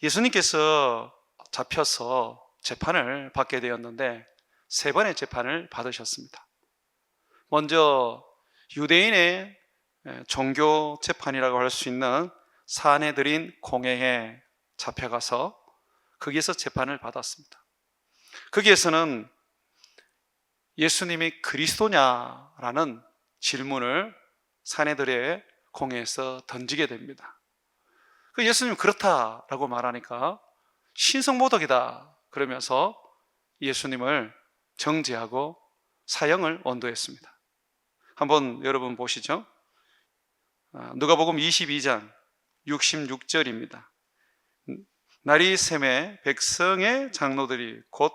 예수님께서 잡혀서 재판을 받게 되었는데 세 번의 재판을 받으셨습니다. 먼저 유대인의 종교 재판이라고 할 수 있는 산헤드린 공회에 잡혀가서 거기에서 재판을 받았습니다. 거기에서는 예수님이 그리스도냐라는 질문을 산헤드린 공회에서 던지게 됩니다. 예수님이 그렇다라고 말하니까 신성모독이다 그러면서 예수님을 정죄하고 사형을 언도했습니다. 한번 여러분 보시죠. 누가복음 22장 66절입니다. 날이 새매 백성의 장로들이 곧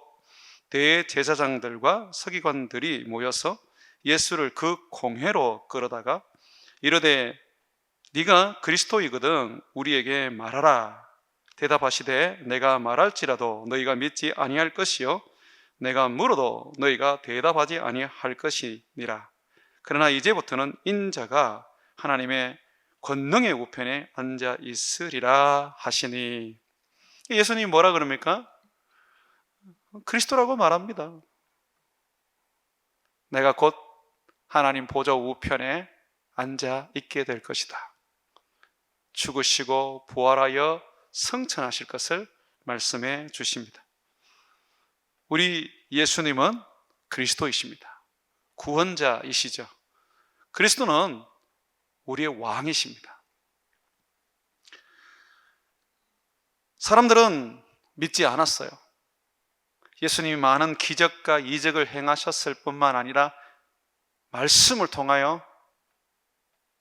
대제사장들과 서기관들이 모여서 예수를 그 공회로 끌어다가 이르되 네가 그리스도이거든 우리에게 말하라. 대답하시되 내가 말할지라도 너희가 믿지 아니할 것이요 내가 물어도 너희가 대답하지 아니할 것이니라. 그러나 이제부터는 인자가 하나님의 권능의 우편에 앉아 있으리라 하시니, 예수님이 뭐라 그럽니까? 그리스도라고 말합니다. 내가 곧 하나님 보좌 우편에 앉아 있게 될 것이다. 죽으시고 부활하여 승천하실 것을 말씀해 주십니다. 우리 예수님은 그리스도이십니다. 구원자이시죠. 그리스도는 우리의 왕이십니다. 사람들은 믿지 않았어요. 예수님이 많은 기적과 이적을 행하셨을 뿐만 아니라 말씀을 통하여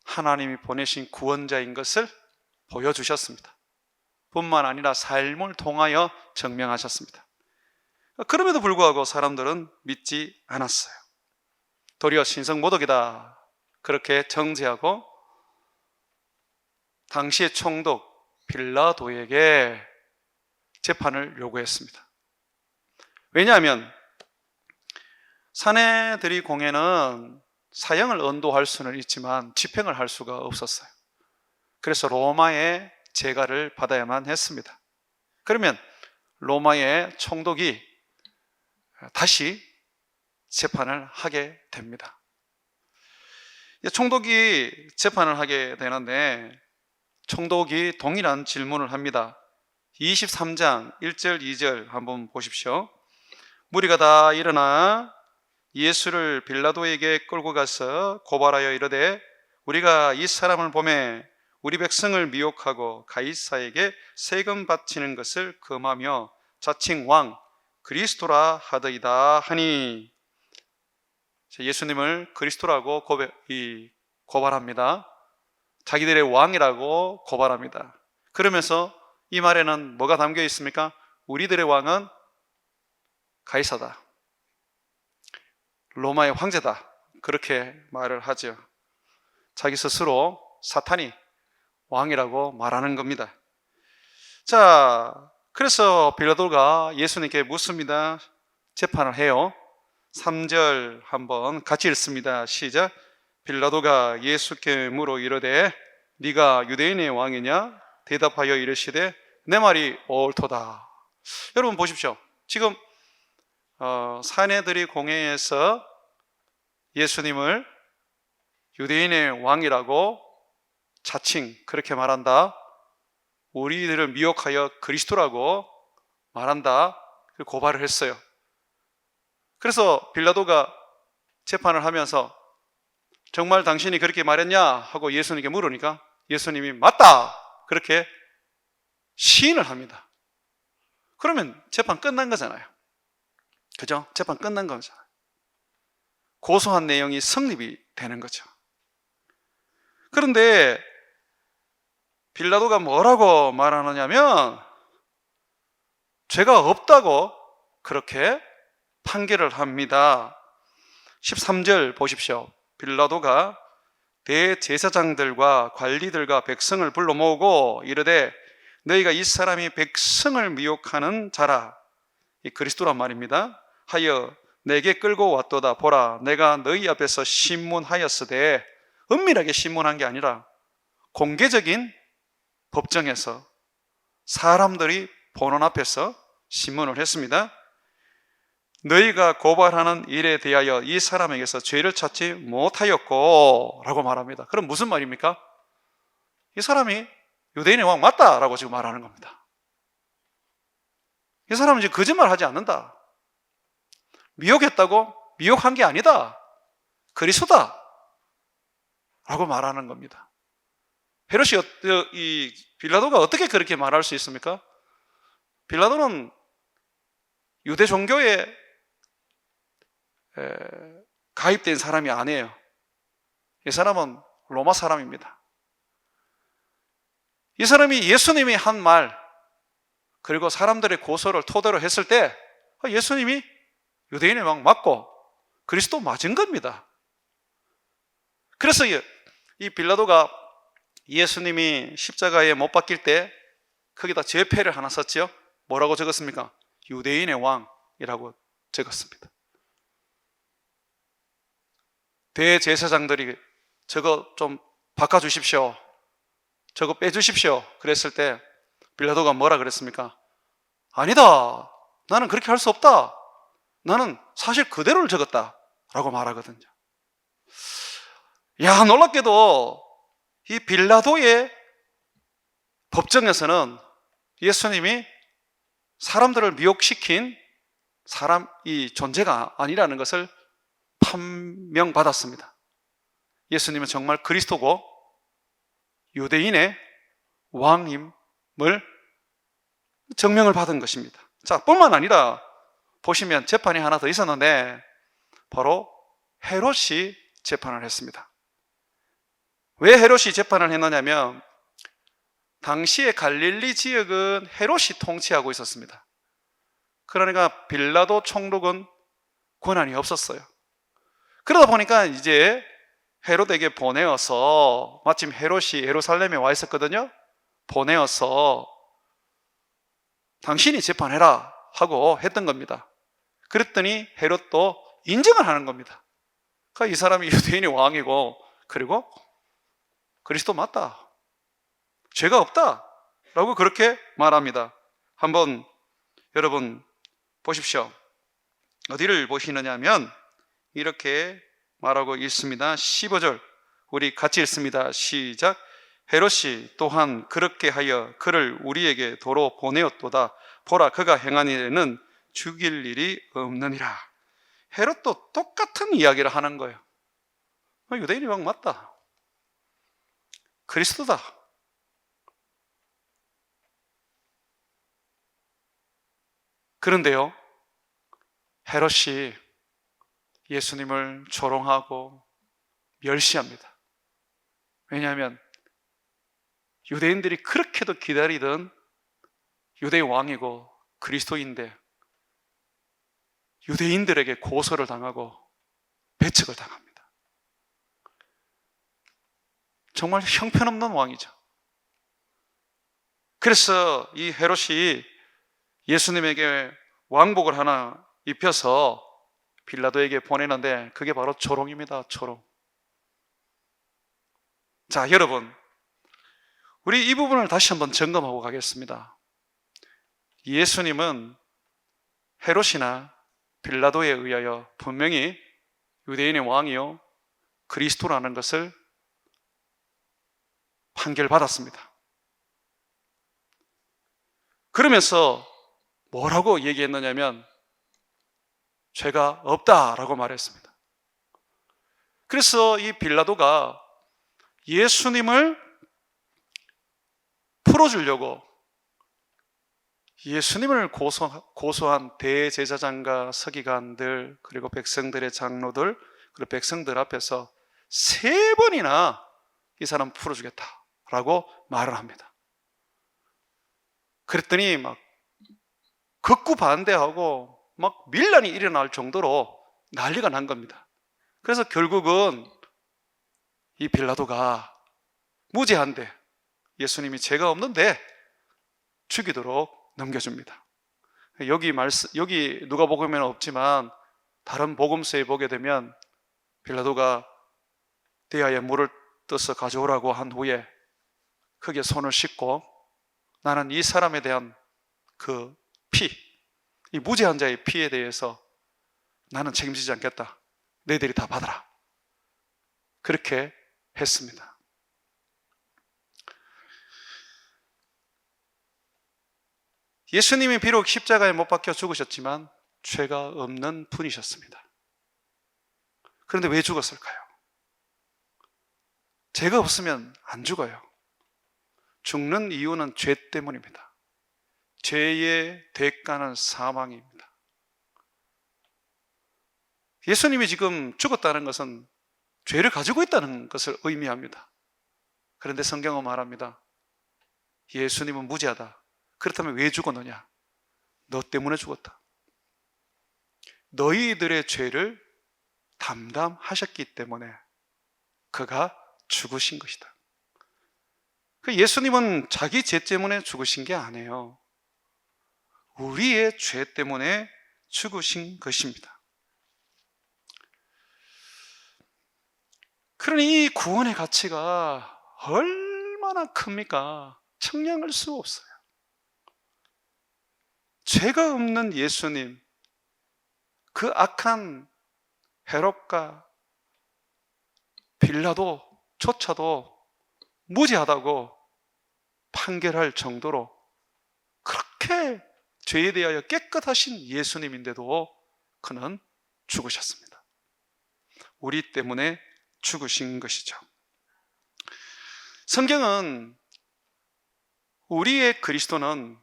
하나님이 보내신 구원자인 것을 보여주셨습니다. 뿐만 아니라 삶을 통하여 증명하셨습니다. 그럼에도 불구하고 사람들은 믿지 않았어요. 도리어 신성모독이다 그렇게 정죄하고 당시의 총독 빌라도에게 재판을 요구했습니다. 왜냐하면 산헤드린 공회는 사형을 언도할 수는 있지만 집행을 할 수가 없었어요. 그래서 로마의 재가를 받아야만 했습니다. 그러면 로마의 총독이 다시 재판을 하게 됩니다. 총독이 재판을 하게 되는데 총독이 동일한 질문을 합니다. 23장 1절 2절 한번 보십시오. 무리가 다 일어나 예수를 빌라도에게 끌고 가서 고발하여 이르되 우리가 이 사람을 보매 우리 백성을 미혹하고 가이사에게 세금 바치는 것을 금하며 자칭 왕 그리스도라 하더이다 하니, 예수님을 그리스도라고 고발합니다. 자기들의 왕이라고 고발합니다. 그러면서 이 말에는 뭐가 담겨 있습니까? 우리들의 왕은 가이사다, 로마의 황제다, 그렇게 말을 하죠. 자기 스스로 사탄이 왕이라고 말하는 겁니다. 자, 그래서 빌라도가 예수님께 묻습니다. 재판을 해요. 3절 한번 같이 읽습니다. 시작. 빌라도가 예수께 물어 이르되 네가 유대인의 왕이냐? 대답하여 이르시되 내 말이 옳도다. 여러분 보십시오. 지금 산헤드린 공회에서 예수님을 유대인의 왕이라고 자칭 그렇게 말한다. 우리들을 미혹하여 그리스도라고 말한다. 고발을 했어요. 그래서 빌라도가 재판을 하면서 정말 당신이 그렇게 말했냐 하고 예수님께 물으니까 예수님이 맞다 그렇게 시인을 합니다. 그러면 재판 끝난 거잖아요. 그죠? 재판 끝난 거잖아요. 고소한 내용이 성립이 되는 거죠. 그런데 빌라도가 뭐라고 말하느냐면 죄가 없다고 그렇게 판결을 합니다. 13절 보십시오. 빌라도가 대제사장들과 관리들과 백성을 불러 모으고 이르되 너희가 이 사람이 백성을 미혹하는 자라, 이 그리스도란 말입니다. 하여 내게 끌고 왔도다. 보라, 내가 너희 앞에서 신문하였으되, 은밀하게 신문한 게 아니라 공개적인 법정에서 사람들이 보는 앞에서 신문을 했습니다. 너희가 고발하는 일에 대하여 이 사람에게서 죄를 찾지 못하였고 라고 말합니다. 그럼 무슨 말입니까? 이 사람이 유대인의 왕 맞다라고 지금 말하는 겁니다. 이 사람은 지금 거짓말하지 않는다. 미혹했다고? 미혹한 게 아니다. 그리스도다 라고 말하는 겁니다. 헤롯이 이 빌라도가 어떻게 그렇게 말할 수 있습니까? 빌라도는 유대 종교에 가입된 사람이 아니에요. 이 사람은 로마 사람입니다. 이 사람이 예수님이 한 말, 그리고 사람들의 고소를 토대로 했을 때 예수님이 유대인의 왕 맞고 그리스도 맞은 겁니다. 그래서 이 빌라도가 예수님이 십자가에 못 박힐 때 거기다 죄패를 하나 썼죠. 뭐라고 적었습니까? 유대인의 왕이라고 적었습니다. 대제사장들이 저거 좀 바꿔주십시오, 저거 빼주십시오 그랬을 때 빌라도가 뭐라 그랬습니까? 아니다, 나는 그렇게 할 수 없다, 나는 사실 그대로를 적었다 라고 말하거든요. 야, 놀랍게도 이 빌라도의 법정에서는 예수님이 사람들을 미혹시킨 이 존재가 아니라는 것을 판명받았습니다. 예수님은 정말 그리스도고 유대인의 왕임을 증명을 받은 것입니다. 자, 뿐만 아니라 보시면 재판이 하나 더 있었는데 바로 헤롯이 재판을 했습니다. 왜 헤롯이 재판을 했느냐면 당시의 갈릴리 지역은 헤롯이 통치하고 있었습니다. 그러니까 빌라도 총독은 권한이 없었어요. 그러다 보니까 이제 헤롯에게 보내어서, 마침 헤롯이 예루살렘에 와 있었거든요. 보내어서 당신이 재판해라 하고 했던 겁니다. 그랬더니 헤롯도 인정을 하는 겁니다. 그러니까 이 사람이 유대인의 왕이고 그리고 그리스도 맞다, 죄가 없다 라고 그렇게 말합니다. 한번 여러분 보십시오. 어디를 보시느냐 하면 이렇게 말하고 있습니다. 15절 우리 같이 읽습니다. 시작. 헤롯이 또한 그렇게 하여 그를 우리에게 도로 보내었도다. 보라, 그가 행한 일에는 죽일 일이 없느니라. 헤롯도 똑같은 이야기를 하는 거예요. 유대인이 왕 맞다, 그리스도다. 그런데요, 헤롯이 예수님을 조롱하고 멸시합니다. 왜냐하면 유대인들이 그렇게도 기다리던 유대의 왕이고 그리스도인데 유대인들에게 고소를 당하고 배척을 당합니다. 정말 형편없는 왕이죠. 그래서 이 헤롯이 예수님에게 왕복을 하나 입혀서 빌라도에게 보내는데 그게 바로 조롱입니다. 조롱. 자, 여러분, 우리 이 부분을 다시 한번 점검하고 가겠습니다. 예수님은 헤롯이나 빌라도에 의하여 분명히 유대인의 왕이요 그리스도라는 것을 판결받았습니다. 그러면서 뭐라고 얘기했느냐면 죄가 없다라고 말했습니다. 그래서 이 빌라도가 예수님을 풀어주려고 예수님을 고소한 대제사장과 서기관들, 그리고 백성들의 장로들, 그리고 백성들 앞에서 3번이나 이 사람 풀어주겠다라고 말을 합니다. 그랬더니 막 극구 반대하고 막 밀란이 일어날 정도로 난리가 난 겁니다. 그래서 결국은 이 빌라도가 무죄한데 예수님이 죄가 없는데 죽이도록 넘겨줍니다. 여기 누가복음에는 없지만 다른 복음서에 보게 되면 빌라도가 대야에 물을 떠서 가져오라고 한 후에 거기에 손을 씻고 나는 이 사람에 대한 그 피, 이 무죄한 자의 피에 대해서 나는 책임지지 않겠다. 너희들이 다 받아라. 그렇게 했습니다. 예수님이 비록 십자가에 못 박혀 죽으셨지만 죄가 없는 분이셨습니다. 그런데 왜 죽었을까요? 죄가 없으면 안 죽어요. 죽는 이유는 죄 때문입니다. 죄의 대가는 사망입니다. 예수님이 지금 죽었다는 것은 죄를 가지고 있다는 것을 의미합니다. 그런데 성경은 말합니다. 예수님은 무죄하다. 그렇다면 왜 죽었느냐? 너 때문에 죽었다. 너희들의 죄를 담당하셨기 때문에 그가 죽으신 것이다. 예수님은 자기 죄 때문에 죽으신 게 아니에요. 우리의 죄 때문에 죽으신 것입니다. 그러니 이 구원의 가치가 얼마나 큽니까? 청량할 수 없어요. 죄가 없는 예수님, 그 악한 헤롯과 빌라도조차도 무죄하다고 판결할 정도로 그렇게 죄에 대하여 깨끗하신 예수님인데도 그는 죽으셨습니다. 우리 때문에 죽으신 것이죠. 성경은 우리의 그리스도는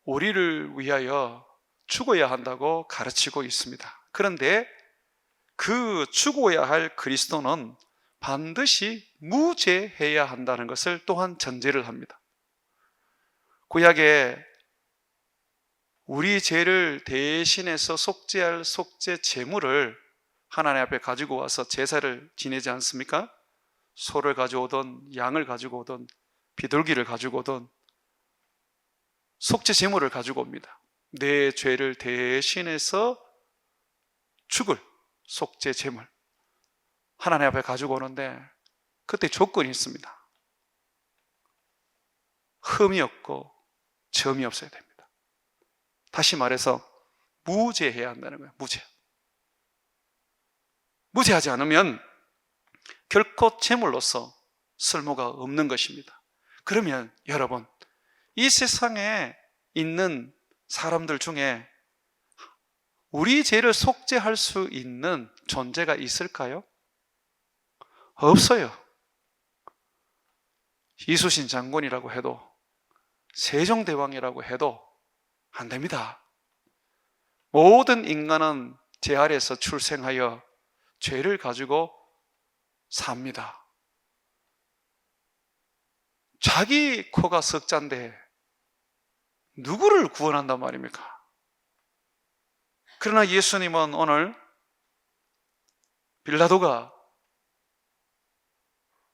우리를 위하여 죽어야 한다고 가르치고 있습니다. 그런데 그 죽어야 할 그리스도는 반드시 무죄해야 한다는 것을 또한 전제를 합니다. 구약에 우리 죄를 대신해서 속죄할 속죄 제물을 하나님 앞에 가지고 와서 제사를 지내지 않습니까? 소를 가져오든 양을 가지고 오든 비둘기를 가지고 오든 속죄 제물을 가지고 옵니다. 내 죄를 대신해서 죽을 속죄 제물 하나님 앞에 가지고 오는데 그때 조건이 있습니다. 흠이 없고 점이 없어야 됩니다. 다시 말해서 무죄해야 한다는 거예요. 무죄하지 않으면 결코 제물로서 쓸모가 없는 것입니다. 그러면 여러분, 이 세상에 있는 사람들 중에 우리 죄를 속죄할 수 있는 존재가 있을까요? 없어요. 이순신 장군이라고 해도 세종대왕이라고 해도 안 됩니다. 모든 인간은 죄 아래에서 출생하여 죄를 가지고 삽니다. 자기 코가 석잔데 누구를 구원한단 말입니까? 그러나 예수님은 오늘 빌라도가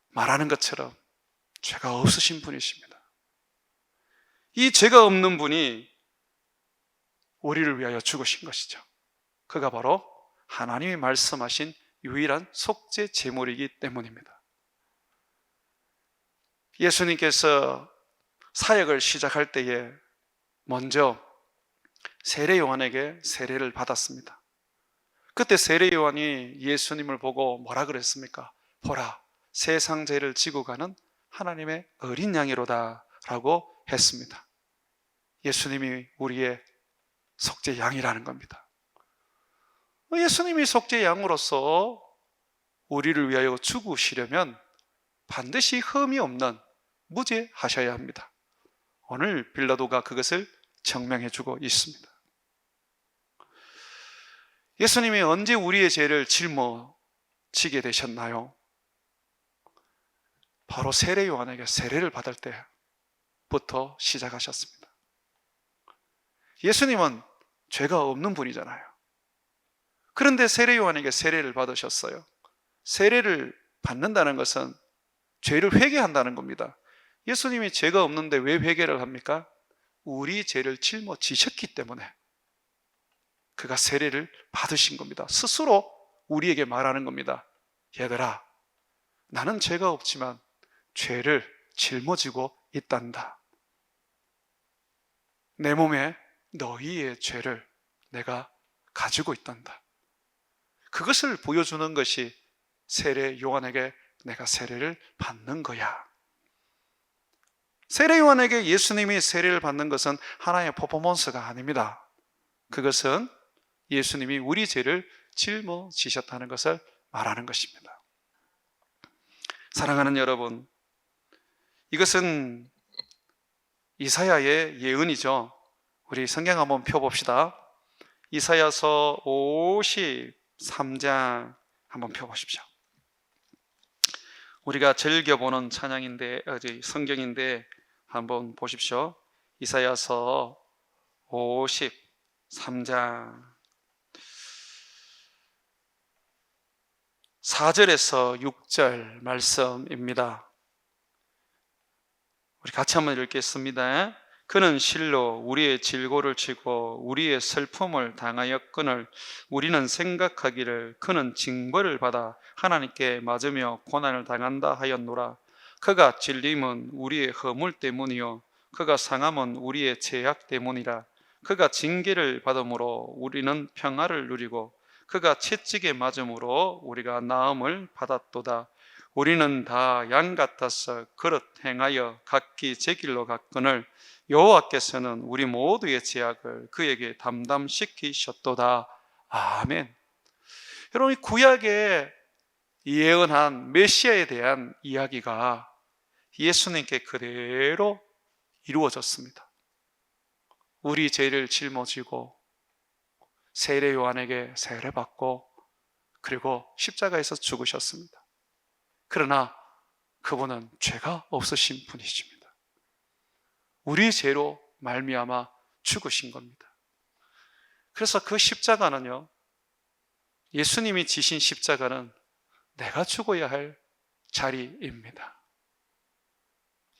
말하는 것처럼 죄가 없으신 분이십니다. 이 죄가 없는 분이 우리를 위하여 죽으신 것이죠. 그가 바로 하나님이 말씀하신 유일한 속죄 제물이기 때문입니다. 예수님께서 사역을 시작할 때에 먼저 세례 요한에게 세례를 받았습니다. 그때 세례 요한이 예수님을 보고 뭐라 그랬습니까? 보라, 세상 죄를 지고 가는 하나님의 어린 양이로다 라고 했습니다. 예수님이 우리의 속죄 양이라는 겁니다. 예수님이 속죄 양으로서 우리를 위하여 죽으시려면 반드시 흠이 없는 무죄하셔야 합니다. 오늘 빌라도가 그것을 증명해 주고 있습니다. 예수님이 언제 우리의 죄를 짊어지게 되셨나요? 바로 세례 요한에게 세례를 받을 때부터 시작하셨습니다. 예수님은 죄가 없는 분이잖아요. 그런데 세례 요한에게 세례를 받으셨어요. 세례를 받는다는 것은 죄를 회개한다는 겁니다. 예수님이 죄가 없는데 왜 회개를 합니까? 우리 죄를 짊어지셨기 때문에 그가 세례를 받으신 겁니다. 스스로 우리에게 말하는 겁니다. 얘들아, 나는 죄가 없지만 죄를 짊어지고 있단다. 내 몸에 너희의 죄를 내가 가지고 있단다. 그것을 보여주는 것이 세례 요한에게 내가 세례를 받는 거야. 세례 요한에게 예수님이 세례를 받는 것은 하나의 퍼포먼스가 아닙니다. 그것은 예수님이 우리 죄를 짊어지셨다는 것을 말하는 것입니다. 사랑하는 여러분, 이것은 이사야의 예언이죠. 우리 성경 한번 펴봅시다. 이사야서 53장 한번 펴보십시오. 우리가 즐겨보는 찬양인데, 성경인데 한번 보십시오. 이사야서 53장 4절에서 6절 말씀입니다. 우리 같이 한번 읽겠습니다. 그는 실로 우리의 질고를 치고 우리의 슬픔을 당하였거늘 우리는 생각하기를 그는 징벌을 받아 하나님께 맞으며 고난을 당한다 하였노라. 그가 찔림은 우리의 허물 때문이요 그가 상함은 우리의 죄악 때문이라. 그가 징계를 받음으로 우리는 평화를 누리고 그가 채찍에 맞음으로 우리가 나음을 받았도다. 우리는 다 양 같아서 그릇 행하여 각기 제 길로 갔거늘 여호와께서는 우리 모두의 죄악을 그에게 담담시키셨도다. 아멘. 여러분, 구약에 예언한 메시아에 대한 이야기가 예수님께 그대로 이루어졌습니다. 우리 죄를 짊어지고 세례 요한에게 세례받고 그리고 십자가에서 죽으셨습니다. 그러나 그분은 죄가 없으신 분이십니다. 우리 죄로 말미암아 죽으신 겁니다. 그래서 그 십자가는요, 예수님이 지신 십자가는 내가 죽어야 할 자리입니다.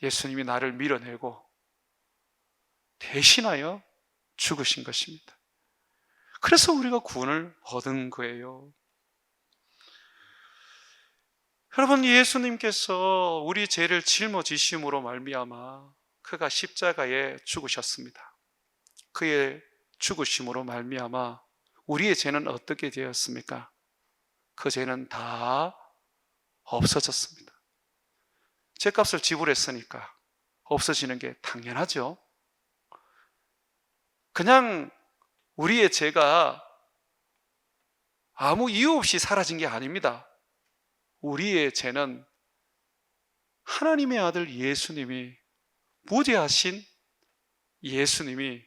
예수님이 나를 밀어내고 대신하여 죽으신 것입니다. 그래서 우리가 구원을 얻은 거예요. 여러분, 예수님께서 우리 죄를 짊어지심으로 말미암아 그가 십자가에 죽으셨습니다. 그의 죽으심으로 말미암아 우리의 죄는 어떻게 되었습니까? 그 죄는 다 없어졌습니다. 죄값을 지불했으니까 없어지는 게 당연하죠. 그냥 우리의 죄가 아무 이유 없이 사라진 게 아닙니다. 우리의 죄는 하나님의 아들 예수님이, 무죄하신 예수님이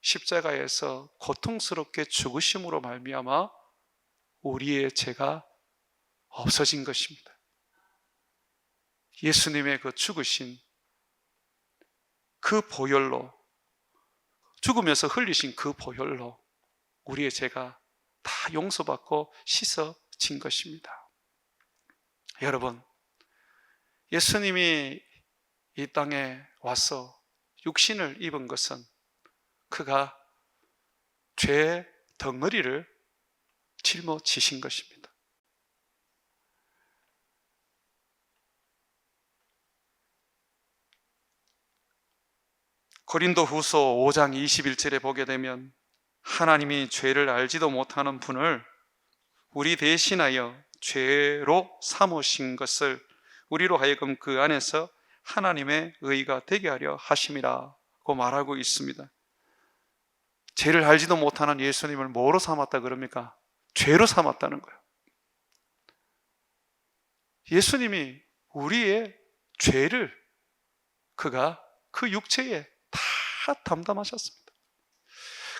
십자가에서 고통스럽게 죽으심으로 말미암아 우리의 죄가 없어진 것입니다. 예수님의 그 죽으신 그 보혈로, 죽으면서 흘리신 그 보혈로 우리의 죄가 다 용서받고 씻어진 것입니다. 여러분, 예수님이 이 땅에 와서 육신을 입은 것은 그가 죄의 덩어리를 짊어지신 것입니다. 고린도후서 5장 21절에 보게 되면 하나님이 죄를 알지도 못하는 분을 우리 대신하여 죄로 삼으신 것을 우리로 하여금 그 안에서 하나님의 의가 되게 하려 하심이라고 말하고 있습니다. 죄를 알지도 못하는 예수님을 뭐로 삼았다 그럽니까? 죄로 삼았다는 거예요. 예수님이 우리의 죄를 그가 그 육체에 다 담당하셨습니다.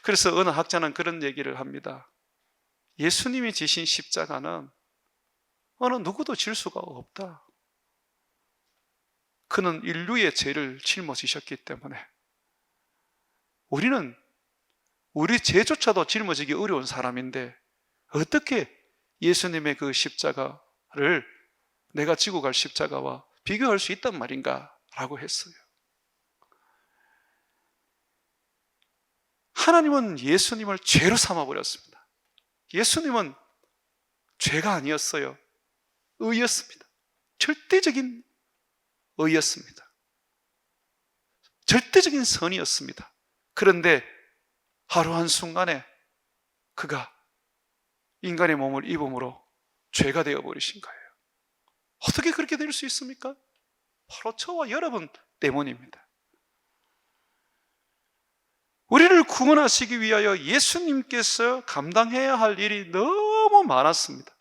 그래서 어느 학자는 그런 얘기를 합니다. 예수님이 지신 십자가는 어느 누구도 질 수가 없다. 그는 인류의 죄를 짊어지셨기 때문에 우리는 우리 죄조차도 짊어지기 어려운 사람인데 어떻게 예수님의 그 십자가를 내가 지고 갈 십자가와 비교할 수 있단 말인가 라고 했어요. 하나님은 예수님을 죄로 삼아버렸습니다. 예수님은 죄가 아니었어요. 의였습니다. 절대적인 의였습니다. 절대적인 선이었습니다. 그런데 하루 한순간에 그가 인간의 몸을 입음으로 죄가 되어버리신 거예요. 어떻게 그렇게 될 수 있습니까? 바로 저와 여러분 때문입니다. 우리를 구원하시기 위하여 예수님께서 감당해야 할 일이 너무 많았습니다.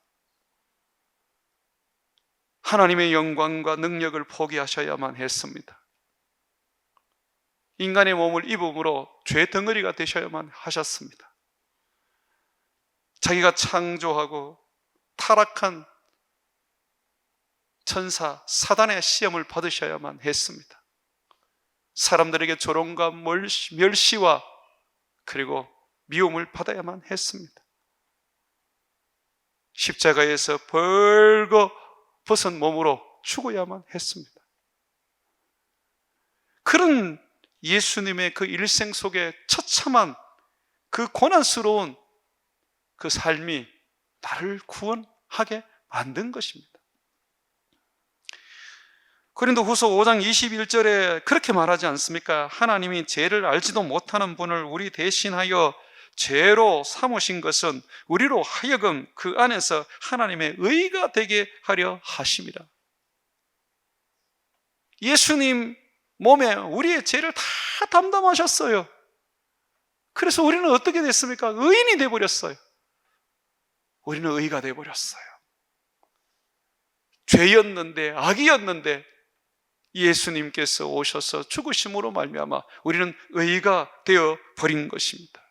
하나님의 영광과 능력을 포기하셔야만 했습니다. 인간의 몸을 입음으로 죄 덩어리가 되셔야만 하셨습니다. 자기가 창조하고 타락한 천사 사단의 시험을 받으셔야만 했습니다. 사람들에게 조롱과 멸시와 그리고 미움을 받아야만 했습니다. 십자가에서 벌거 벗은 몸으로 죽어야만 했습니다. 그런 예수님의 그 일생 속에 처참한 그 고난스러운 그 삶이 나를 구원하게 만든 것입니다. 고린도후서 5장 21절에 그렇게 말하지 않습니까? 하나님이 죄를 알지도 못하는 분을 우리 대신하여 죄로 삼으신 것은 우리로 하여금 그 안에서 하나님의 의가 되게 하려 하심이라. 예수님 몸에 우리의 죄를 다 담당하셨어요. 그래서 우리는 어떻게 됐습니까? 의인이 되어버렸어요. 우리는 의가 되어버렸어요. 죄였는데, 악이었는데 예수님께서 오셔서 죽으심으로 말미암아 우리는 의가 되어 버린 것입니다.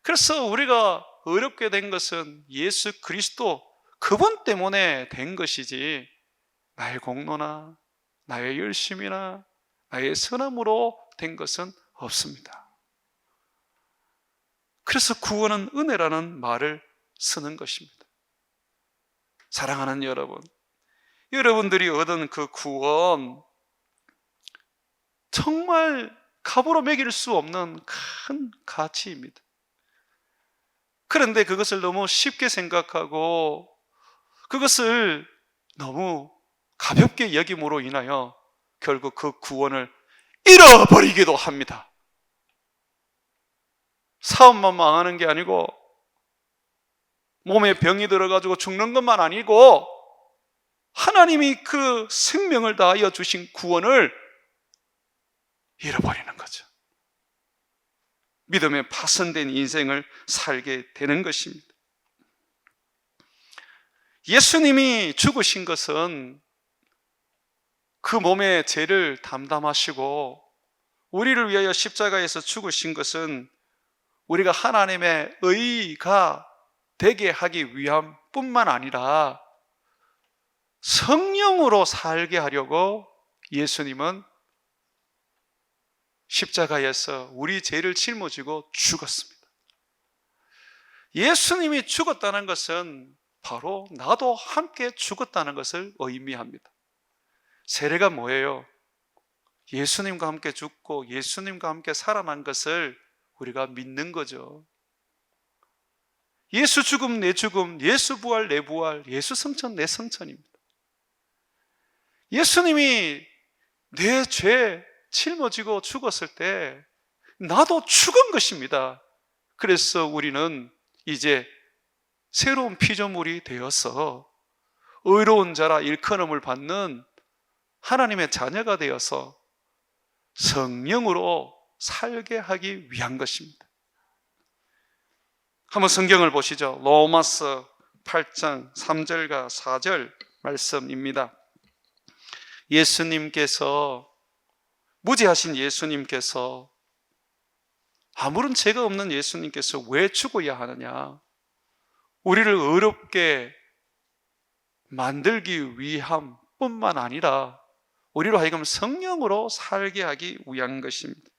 그래서 우리가 어렵게 된 것은 예수 그리스도 그분 때문에 된 것이지 나의 공로나 나의 열심이나 나의 선함으로 된 것은 없습니다. 그래서 구원은 은혜라는 말을 쓰는 것입니다. 사랑하는 여러분, 여러분들이 얻은 그 구원 정말 값으로 매길 수 없는 큰 가치입니다. 그런데 그것을 너무 쉽게 생각하고 그것을 너무 가볍게 여김으로 인하여 결국 그 구원을 잃어버리기도 합니다. 사업만 망하는 게 아니고 몸에 병이 들어가지고 죽는 것만 아니고 하나님이 그 생명을 다하여 주신 구원을 잃어버리는 거죠. 믿음에 파손된 인생을 살게 되는 것입니다. 예수님이 죽으신 것은 그 몸의 죄를 담당하시고 우리를 위하여 십자가에서 죽으신 것은 우리가 하나님의 의가 되게 하기 위함 뿐만 아니라 성령으로 살게 하려고 예수님은 십자가에서 우리 죄를 짊어지고 죽었습니다. 예수님이 죽었다는 것은 바로 나도 함께 죽었다는 것을 의미합니다. 세례가 뭐예요? 예수님과 함께 죽고 예수님과 함께 살아난 것을 우리가 믿는 거죠. 예수 죽음 내 죽음, 예수 부활 내 부활, 예수 성천 내 성천입니다. 예수님이 내 죄 짊어지고 죽었을 때 나도 죽은 것입니다. 그래서 우리는 이제 새로운 피조물이 되어서 의로운 자라 일컬음을 받는 하나님의 자녀가 되어서 성령으로 살게 하기 위한 것입니다. 한번 성경을 보시죠. 로마서 8장 3절과 4절 말씀입니다. 예수님께서, 무죄하신 예수님께서, 아무런 죄가 없는 예수님께서 왜 죽어야 하느냐? 우리를 의롭게 만들기 위함 뿐만 아니라 우리로 하여금 성령으로 살게 하기 위한 것입니다.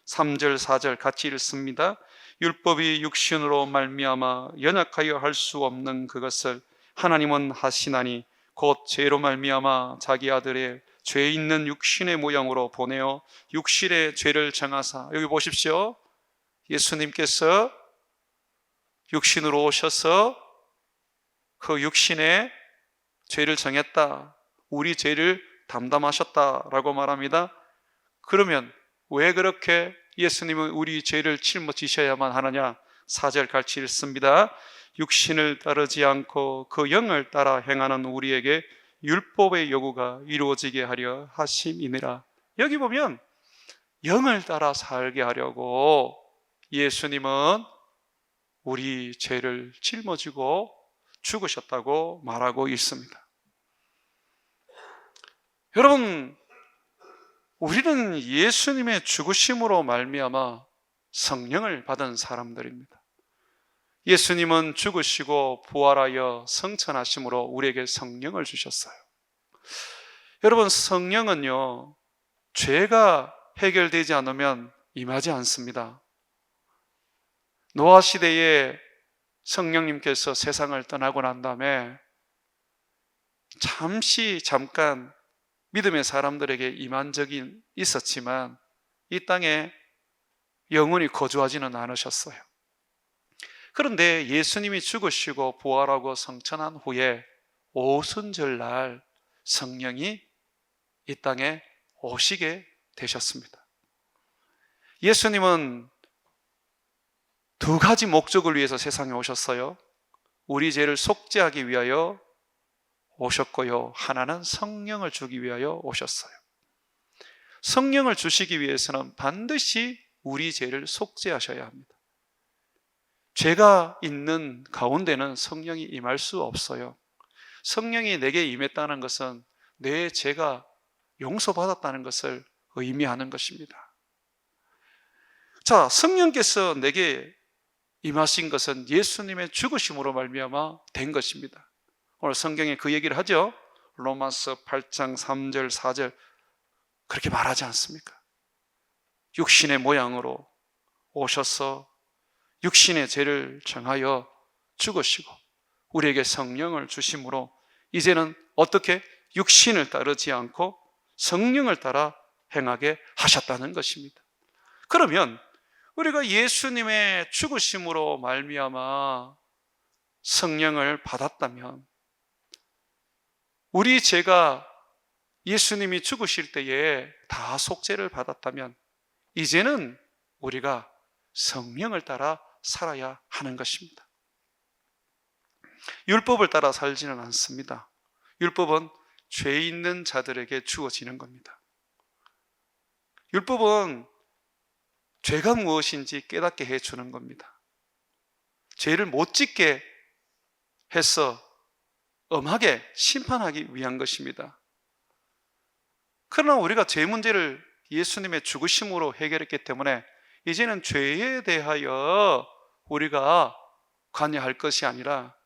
3절 4절 같이 읽습니다. 율법이 육신으로 말미암아 연약하여 할 수 없는 그것을 하나님은 하시나니 곧 죄로 말미암아 자기 아들의 죄 있는 육신의 모양으로 보내어 육신의 죄를 정하사, 여기 보십시오. 예수님께서 육신으로 오셔서 그 육신의 죄를 정했다, 우리 죄를 담당하셨다라고 말합니다. 그러면 왜 그렇게 예수님은 우리 죄를 짊어지셔야만 하느냐? 4절 같이 읽습니다. 육신을 따르지 않고 그 영을 따라 행하는 우리에게 율법의 요구가 이루어지게 하려 하심이니라. 여기 보면 영을 따라 살게 하려고 예수님은 우리 죄를 짊어지고 죽으셨다고 말하고 있습니다. 여러분, 우리는 예수님의 죽으심으로 말미암아 성령을 받은 사람들입니다. 예수님은 죽으시고 부활하여 성천하심으로 우리에게 성령을 주셨어요. 여러분, 성령은요, 죄가 해결되지 않으면 임하지 않습니다. 노아 시대에 성령님께서 세상을 떠나고 난 다음에 잠깐 믿음의 사람들에게 임한 적이 있었지만 이 땅에 영원히 거주하지는 않으셨어요. 그런데 예수님이 죽으시고 부활하고 성천한 후에 오순절날 성령이 이 땅에 오시게 되셨습니다. 예수님은 두 가지 목적을 위해서 세상에 오셨어요. 우리 죄를 속죄하기 위하여 오셨고요, 하나는 성령을 주기 위하여 오셨어요. 성령을 주시기 위해서는 반드시 우리 죄를 속죄하셔야 합니다. 죄가 있는 가운데는 성령이 임할 수 없어요. 성령이 내게 임했다는 것은 내 죄가 용서받았다는 것을 의미하는 것입니다. 자, 성령께서 내게 임하신 것은 예수님의 죽으심으로 말미암아 된 것입니다. 오늘 성경에 그 얘기를 하죠. 로마서 8장 3절 4절 그렇게 말하지 않습니까? 육신의 모양으로 오셔서 육신의 죄를 정하여 죽으시고 우리에게 성령을 주심으로 이제는 어떻게 육신을 따르지 않고 성령을 따라 행하게 하셨다는 것입니다. 그러면 우리가 예수님의 죽으심으로 말미암아 성령을 받았다면, 우리 죄가 예수님이 죽으실 때에 다 속죄를 받았다면 이제는 우리가 성령을 따라 살아야 하는 것입니다. 율법을 따라 살지는 않습니다. 율법은 죄 있는 자들에게 주어지는 겁니다. 율법은 죄가 무엇인지 깨닫게 해주는 겁니다. 죄를 못 짓게 해서 엄하게 심판하기 위한 것입니다. 그러나 우리가 죄 문제를 예수님의 죽으심으로 해결했기 때문에 이제는 죄에 대하여 우리가 관여할 것이 아니라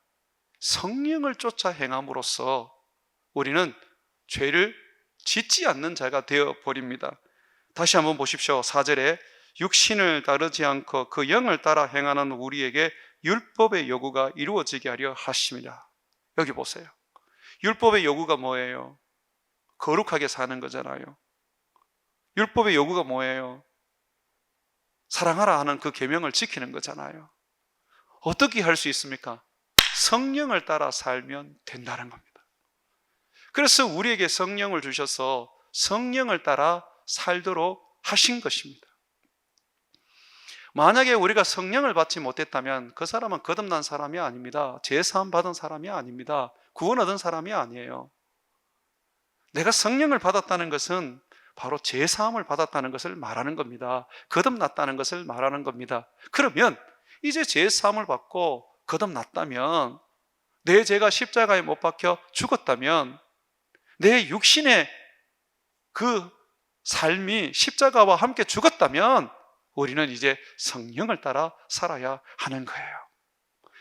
성령을 쫓아 행함으로써 우리는 죄를 짓지 않는 자가 되어버립니다. 다시 한번 보십시오. 4절에 육신을 따르지 않고 그 영을 따라 행하는 우리에게 율법의 요구가 이루어지게 하려 하심이라. 여기 보세요. 율법의 요구가 뭐예요? 거룩하게 사는 거잖아요. 율법의 요구가 뭐예요? 사랑하라 하는 그 계명을 지키는 거잖아요. 어떻게 할 수 있습니까? 성령을 따라 살면 된다는 겁니다. 그래서 우리에게 성령을 주셔서 성령을 따라 살도록 하신 것입니다. 만약에 우리가 성령을 받지 못했다면 그 사람은 거듭난 사람이 아닙니다. 죄사함 받은 사람이 아닙니다. 구원 얻은 사람이 아니에요. 내가 성령을 받았다는 것은 바로 죄사함을 받았다는 것을 말하는 겁니다. 거듭났다는 것을 말하는 겁니다. 그러면 이제 죄사함을 받고 거듭났다면, 내 죄가 십자가에 못 박혀 죽었다면, 내 육신의 그 삶이 십자가와 함께 죽었다면 우리는 이제 성령을 따라 살아야 하는 거예요.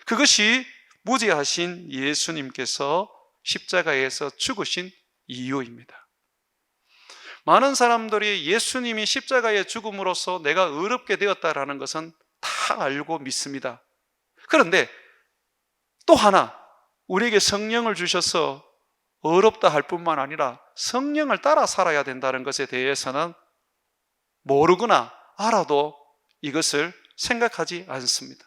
그것이 무죄하신 예수님께서 십자가에서 죽으신 이유입니다. 많은 사람들이 예수님이 십자가에 죽음으로써 내가 의롭게 되었다라는 것은 다 알고 믿습니다. 그런데 또 하나, 우리에게 성령을 주셔서 의롭다 할 뿐만 아니라 성령을 따라 살아야 된다는 것에 대해서는 모르거나 알아도 이것을 생각하지 않습니다.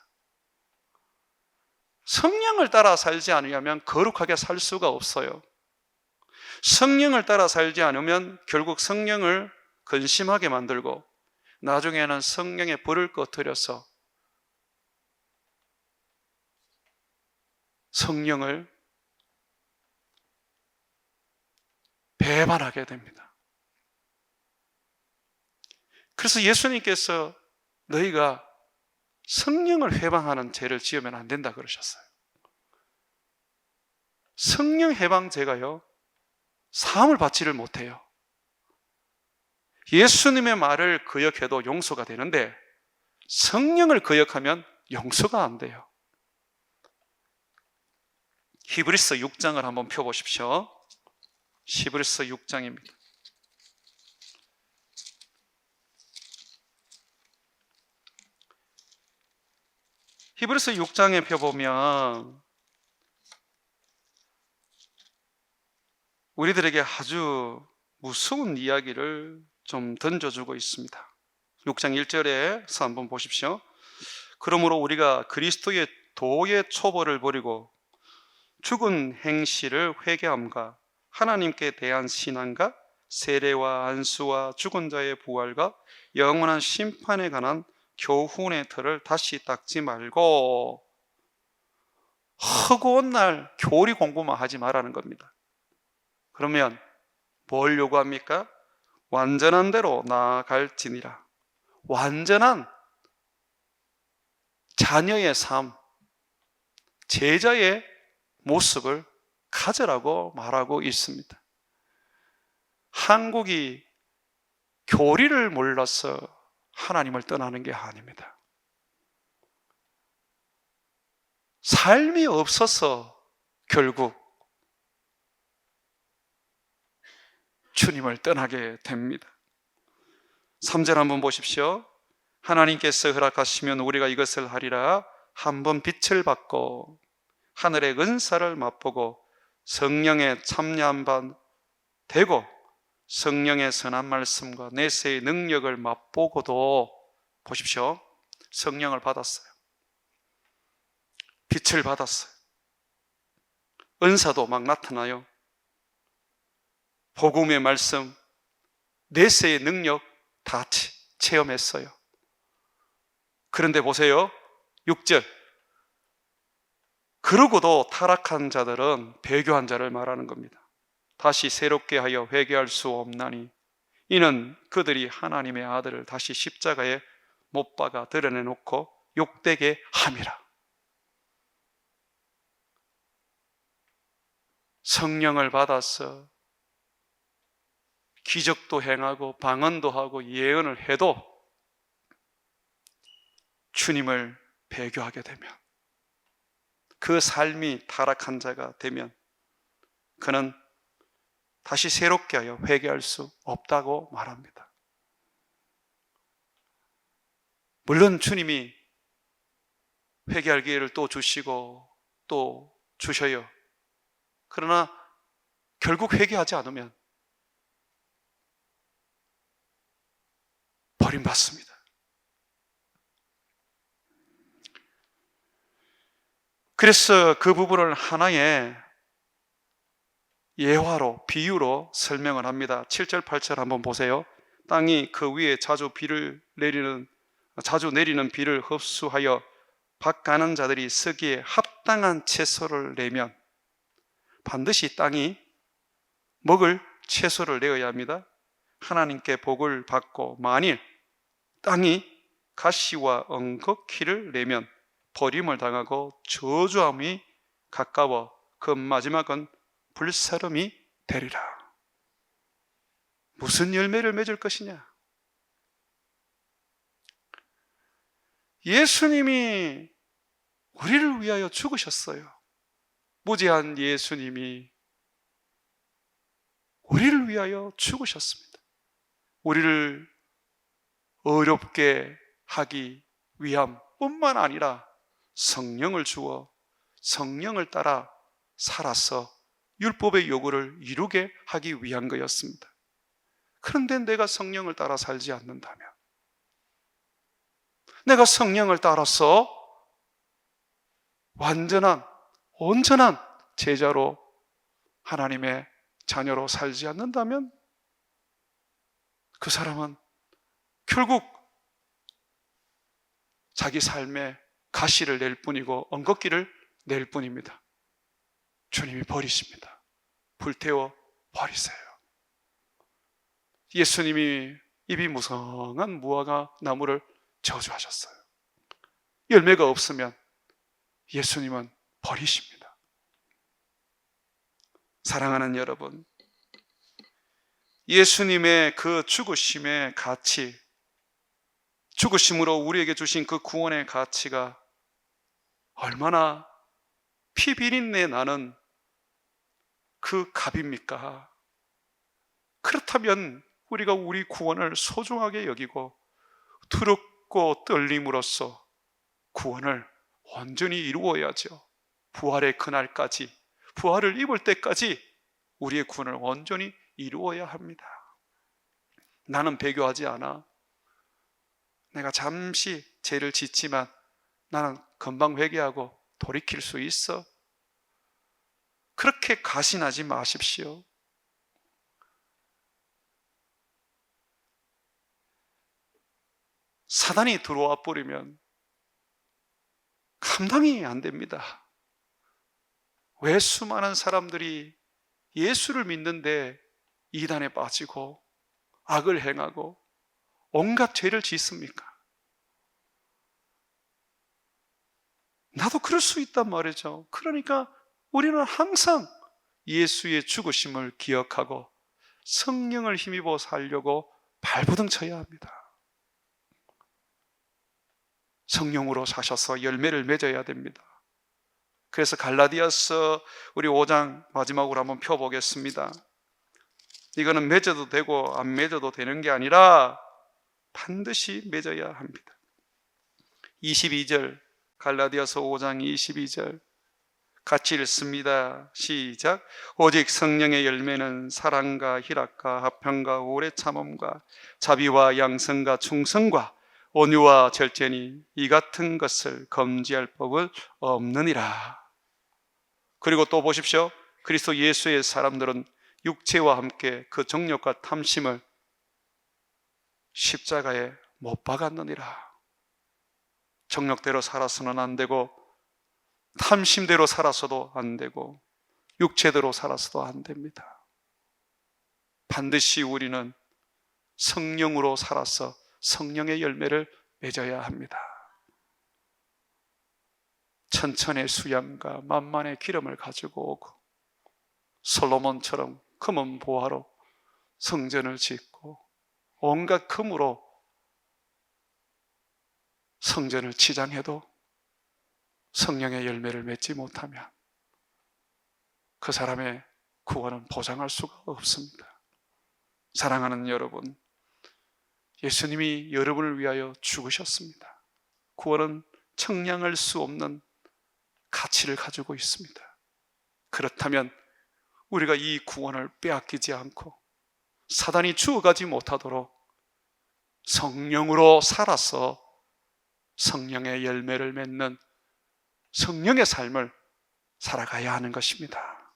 성령을 따라 살지 않으면 거룩하게 살 수가 없어요. 성령을 따라 살지 않으면 결국 성령을 근심하게 만들고 나중에는 성령의 불을 꺼뜨려서 성령을 배반하게 됩니다. 그래서 예수님께서 너희가 성령을 회방하는 죄를 지으면 안 된다 그러셨어요. 성령 회방죄가요, 사함을 받지를 못해요. 예수님의 말을 거역해도 용서가 되는데 성령을 거역하면 용서가 안 돼요. 히브리서 6장을 한번 펴보십시오. 히브리서 6장입니다. 히브리서 6장에 펴보면 우리들에게 아주 무서운 이야기를 좀 던져주고 있습니다. 6장 1절에서 한번 보십시오. 그러므로 우리가 그리스도의 도의 초벌을 버리고 죽은 행실을 회개함과 하나님께 대한 신앙과 세례와 안수와 죽은 자의 부활과 영원한 심판에 관한 교훈의 틀을 다시 닦지 말고 허구한 날 교리 공부만 하지 말라는 겁니다. 그러면 뭘 요구합니까? 완전한 대로 나아갈지니라. 완전한 자녀의 삶, 제자의 모습을 가져라고 말하고 있습니다. 한국이 교리를 몰라서 하나님을 떠나는 게 아닙니다. 삶이 없어서 결국 주님을 떠나게 됩니다. 3절 한번 보십시오. 하나님께서 허락하시면 우리가 이것을 하리라. 한번 빛을 받고 하늘의 은사를 맛보고 성령의 참여한 바 되고 성령의 선한 말씀과 내세의 능력을 맛보고도 보십시오. 성령을 받았어요. 빛을 받았어요. 은사도 막 나타나요. 복음의 말씀, 내세의 능력 다 체험했어요. 그런데 보세요. 6절. 그러고도 타락한 자들은 배교한 자를 말하는 겁니다. 다시 새롭게 하여 회개할 수 없나니 이는 그들이 하나님의 아들을 다시 십자가에 못 박아 드러내놓고 욕되게 함이라. 성령을 받아서 기적도 행하고 방언도 하고 예언을 해도 주님을 배교하게 되면, 그 삶이 타락한 자가 되면 그는 다시 새롭게 하여 회개할 수 없다고 말합니다. 물론 주님이 회개할 기회를 또 주시고 또 주셔요. 그러나 결국 회개하지 않으면 버림받습니다. 그래서 그 부분을 하나의 예화로, 비유로 설명을 합니다. 7절, 8절 한번 보세요. 땅이 그 위에 자주 내리는 비를 흡수하여 밭 가는 자들이 쓰기에 합당한 채소를 내면, 반드시 땅이 먹을 채소를 내어야 합니다. 하나님께 복을 받고 만일 땅이 가시와 엉겅퀴를 내면 버림을 당하고 저주함이 가까워 그 마지막은 불사름이 되리라. 무슨 열매를 맺을 것이냐? 예수님이 우리를 위하여 죽으셨어요. 무지한 예수님이 우리를 위하여 죽으셨습니다. 우리를 어렵게 하기 위함 뿐만 아니라 성령을 주어 성령을 따라 살아서 율법의 요구를 이루게 하기 위한 거였습니다. 그런데 내가 성령을 따라 살지 않는다면, 내가 성령을 따라서 완전한, 온전한 제자로 하나님의 자녀로 살지 않는다면 그 사람은 결국 자기 삶에 가시를 낼 뿐이고 엉겁기를 낼 뿐입니다. 주님이 버리십니다. 불태워 버리세요. 예수님이 입이 무성한 무화과 나무를 저주하셨어요. 열매가 없으면 예수님은 버리십니다. 사랑하는 여러분, 예수님의 그 죽으심의 가치, 죽으심으로 우리에게 주신 그 구원의 가치가 얼마나 피비린내 나는 그 값입니까? 그렇다면 우리가 우리 구원을 소중하게 여기고 두렵고 떨림으로써 구원을 온전히 이루어야죠. 부활의 그날까지, 부활을 입을 때까지 우리의 구원을 온전히 이루어야 합니다. 나는 배교하지 않아. 내가 잠시 죄를 짓지만 나는 금방 회개하고 돌이킬 수 있어. 그렇게 가신하지 마십시오. 사단이 들어와 버리면 감당이 안 됩니다. 왜 수많은 사람들이 예수를 믿는데 이단에 빠지고 악을 행하고 온갖 죄를 짓습니까? 나도 그럴 수 있단 말이죠. 그러니까 우리는 항상 예수의 죽으심을 기억하고 성령을 힘입어 살려고 발버둥 쳐야 합니다. 성령으로 사셔서 열매를 맺어야 됩니다. 그래서 갈라디아서 우리 5장 마지막으로 한번 펴보겠습니다. 이거는 맺어도 되고 안 맺어도 되는 게 아니라 반드시 맺어야 합니다. 22절, 갈라디아서 5장 22절 같이 읽습니다. 시작. 오직 성령의 열매는 사랑과 희락과 화평과 오래 참음과 자비와 양성과 충성과 온유와 절제니 이 같은 것을 금지할 법은 없느니라. 그리고 또 보십시오. 그리스도 예수의 사람들은 육체와 함께 그 정욕과 탐심을 십자가에 못 박았느니라. 정욕대로 살아서는 안 되고 탐심대로 살아서도 안 되고 육체대로 살아서도 안 됩니다. 반드시 우리는 성령으로 살아서 성령의 열매를 맺어야 합니다. 천천의 수양과 만만의 기름을 가지고 오고 솔로몬처럼 금은 보화로 성전을 짓고 온갖 금으로 성전을 치장해도 성령의 열매를 맺지 못하면 그 사람의 구원은 보장할 수가 없습니다. 사랑하는 여러분, 예수님이 여러분을 위하여 죽으셨습니다. 구원은 청량할 수 없는 가치를 가지고 있습니다. 그렇다면 우리가 이 구원을 빼앗기지 않고 사단이 주워가지 못하도록 성령으로 살아서 성령의 열매를 맺는 성령의 삶을 살아가야 하는 것입니다.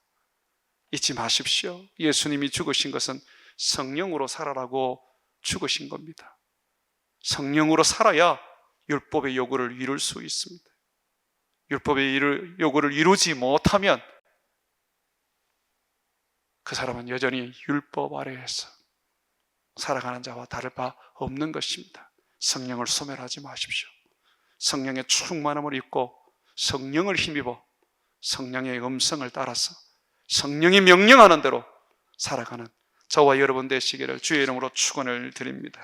잊지 마십시오. 예수님이 죽으신 것은 성령으로 살아라고 죽으신 겁니다. 성령으로 살아야 율법의 요구를 이룰 수 있습니다. 율법의 요구를 이루지 못하면 그 사람은 여전히 율법 아래에서 살아가는 자와 다를 바 없는 것입니다. 성령을 소멸하지 마십시오. 성령의 충만함을 입고 성령을 힘입어 성령의 음성을 따라서 성령이 명령하는 대로 살아가는 저와 여러분 되시기를 주의 이름으로 축원을 드립니다.